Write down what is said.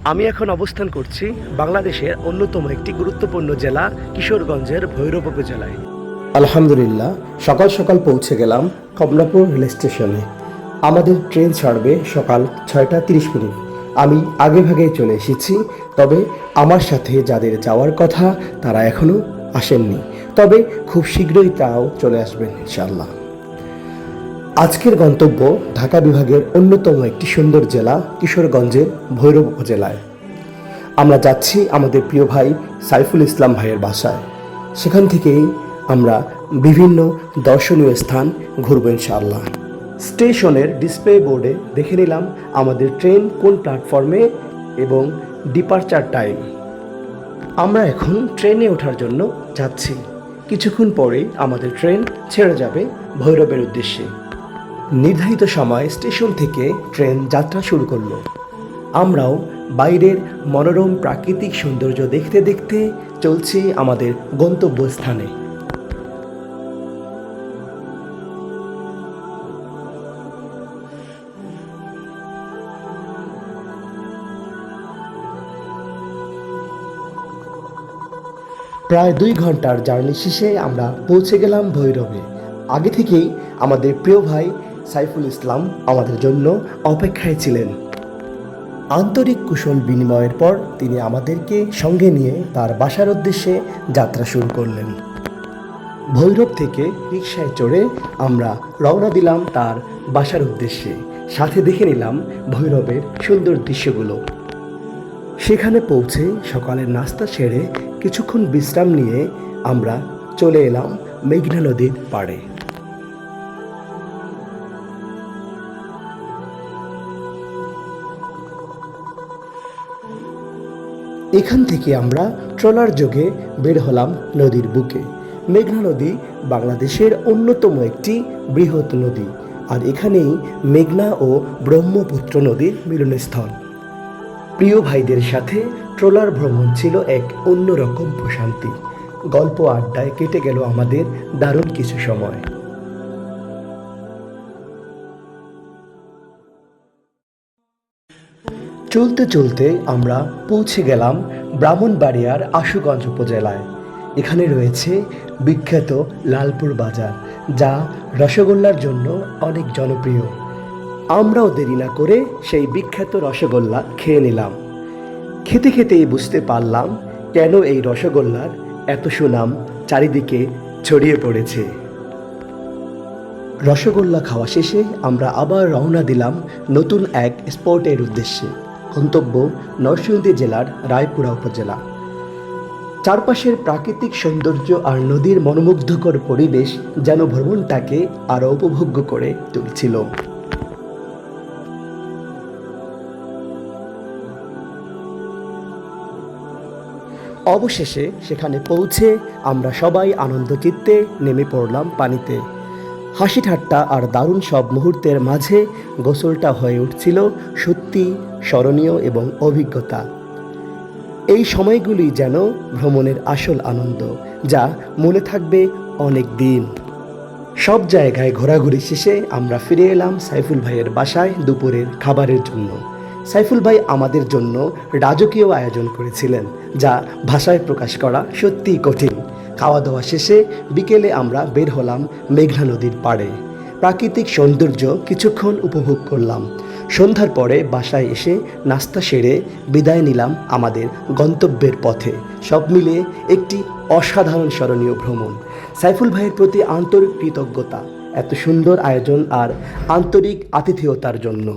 আমি এখন অবস্থান করছি বাংলাদেশের অন্যতম একটি গুরুত্বপূর্ণ জেলা কিশোরগঞ্জের ভৈরব উপজেলায়। আলহামদুলিল্লাহ, সকাল সকাল পৌঁছে গেলাম কমলাপুর রেল স্টেশনে। আমাদের ট্রেন ছাড়বে সকাল 6টা 30 মিনিট। আমি আগে ভাগেই চলে এসেছি, তবে আমার সাথে যাদের যাওয়ার কথা তারা এখনও আসেননি, তবে খুব শীঘ্রই তাও চলে আসবেন ইনশাআল্লাহ। আজকের গন্তব্য ঢাকা বিভাগের অন্যতম একটি সুন্দর জেলা কিশোরগঞ্জের ভৈরব উপজেলায়। আমরা যাচ্ছি আমাদের প্রিয় ভাই সাইফুল ইসলাম ভাইয়ের বাসায়। সেখান থেকেই আমরা বিভিন্ন দর্শনীয় স্থান ঘুরব ইনশাআল্লাহ। স্টেশনের ডিসপ্লে বোর্ডে দেখে নিলাম আমাদের ট্রেন কোন প্ল্যাটফর্মে এবং ডিপারচার টাইম। আমরা এখন ট্রেনে ওঠার জন্য যাচ্ছি। কিছুক্ষণ পরেই আমাদের ট্রেন ছেড়ে যাবে ভৈরবের উদ্দেশ্যে। নির্ধারিত সময় স্টেশন থেকে ট্রেন যাত্রা শুরু করলো। আমরাও বাইরের মনোরম প্রাকৃতিক সৌন্দর্য দেখতে দেখতে চলছি আমাদের গন্তব্যস্থানে। প্রায় 2 ঘন্টার জার্নি শেষে আমরা পৌঁছে গেলাম ভৈরবে। আগে থেকেই আমাদের প্রিয় ভাই সাইফুল ইসলাম আমাদের জন্য অপেক্ষায় ছিলেন। আন্তরিক কুশল বিনিময়ের পর তিনি আমাদেরকে সঙ্গে নিয়ে তার বাসার উদ্দেশ্যে যাত্রা শুরু করলেন। ভৈরব থেকে রিকশায় চড়ে আমরা রওনা দিলাম তার বাসার উদ্দেশ্যে। সাথে দেখে নিলাম ভৈরবের সুন্দর দৃশ্যগুলো। সেখানে পৌঁছে সকালের নাস্তা সেরে কিছুক্ষণ বিশ্রাম নিয়ে আমরা চলে এলাম মেঘনা নদীর পাড়ে। এখান থেকে আমরা ট্রলার যোগে বের হলাম নদীর বুকে। মেঘনা নদী বাংলাদেশের অন্যতম একটি বৃহৎ নদী, আর এখানেই মেঘনা ও ব্রহ্মপুত্র নদীর মিলনস্থল। প্রিয় ভাইদের সাথে ট্রলার ভ্রমণ ছিল এক অন্যরকম প্রশান্তি। গল্প আড্ডায় কেটে গেল আমাদের দারুণ কিছু সময়। চলতে চলতে আমরা পৌঁছে গেলাম ব্রাহ্মণবাড়িয়ার আশুগঞ্জ উপজেলায়। এখানে রয়েছে বিখ্যাত লালপুর বাজার, যা রসগোল্লার জন্য অনেক জনপ্রিয়। আমরাও দেরি না করে সেই বিখ্যাত রসগোল্লা খেয়ে নিলাম। খেতে খেতেই বুঝতে পারলাম কেন এই রসগোল্লার এত সুনাম চারিদিকে ছড়িয়ে পড়েছে। রসগোল্লা খাওয়া শেষে আমরা আবার রওনা দিলাম নতুন এক স্পটের উদ্দেশ্যে। গন্তব্য নরসিংদী জেলার রায়পুরা উপজেলা। চারপাশের প্রাকৃতিক সৌন্দর্য আর নদীর মনোমুগ্ধকর পরিবেশ যেন ভ্রমণটাকে আরও উপভোগ্য করে তুলছিল। অবশেষে সেখানে পৌঁছে আমরা সবাই আনন্দচিত্তে নেমে পড়লাম পানিতে। হাসি ঠাট্টা আর দারুণ সব মুহূর্তের মাঝে গোসলটা হয়ে উঠছিল সত্যি স্মরণীয় এবং অভিজ্ঞতা। এই সময়গুলি যেন ভ্রমণের আসল আনন্দ, যা মনে থাকবে অনেক দিন। সব জায়গায় ঘোরাঘুরি শেষে আমরা ফিরে এলাম সাইফুল ভাইয়ের বাসায় দুপুরের খাবারের জন্য। সাইফুল ভাই আমাদের জন্য রাজকীয় আয়োজন করেছিলেন, যা ভাষায় প্রকাশ করা সত্যিই কঠিন। খাওয়া দাওয়া শেষে বিকেলে আমরা বের হলাম মেঘনা নদীর পাড়ে। প্রাকৃতিক সৌন্দর্য কিছুক্ষণ উপভোগ করলাম। সন্ধ্যার পরে বাসায় এসে নাস্তা সেরে বিদায় নিলাম আমাদের গন্তব্যের পথে। সব মিলিয়ে একটি অসাধারণ স্মরণীয় ভ্রমণ। সাইফুল ভাইয়ের প্রতি আন্তরিক কৃতজ্ঞতা এত সুন্দর আয়োজন আর আন্তরিক আতিথেয়তার জন্য।